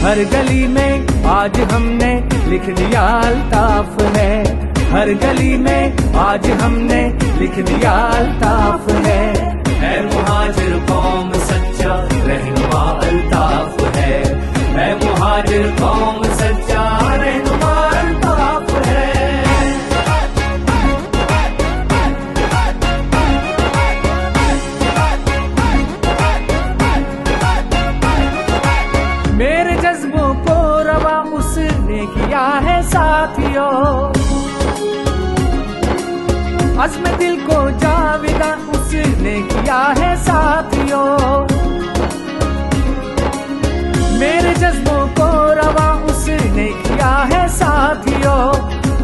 हर गली में आज हमने लिख दिया अल्ताफ है, हर गली में आज हमने लिख दिया अल्ताफ है। है मुहाजिर कौम सच्चा रहनुमा अल्ताफ है, है मुहाजिर कौम सच्चा रहनुमा अल्ताफ है। मेरे जज्बों को रवा उसने किया है साथियों, अज़्म दिल को जाविदा उसने किया है साथियों। मेरे जज्बों को रवा उसने किया है साथियों,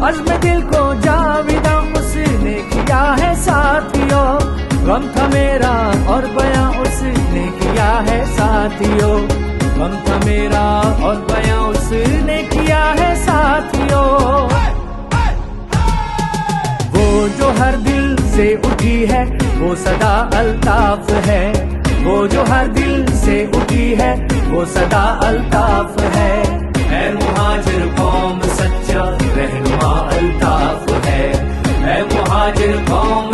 अज़्म दिल को जाविदा उसने किया है साथियों। गम था मेरा और बयां उसने किया है साथियों, गम था मेरा और बयां उसने किया है साथियों। वो जो हर दिल से उठी है वो सदा अल्ताफ है, वो जो हर दिल से उठी है वो सदा अल्ताफ है। है मुहाजिर कौम सच्चा रहनुमा अल्ताफ है, है मुहाजिर कौम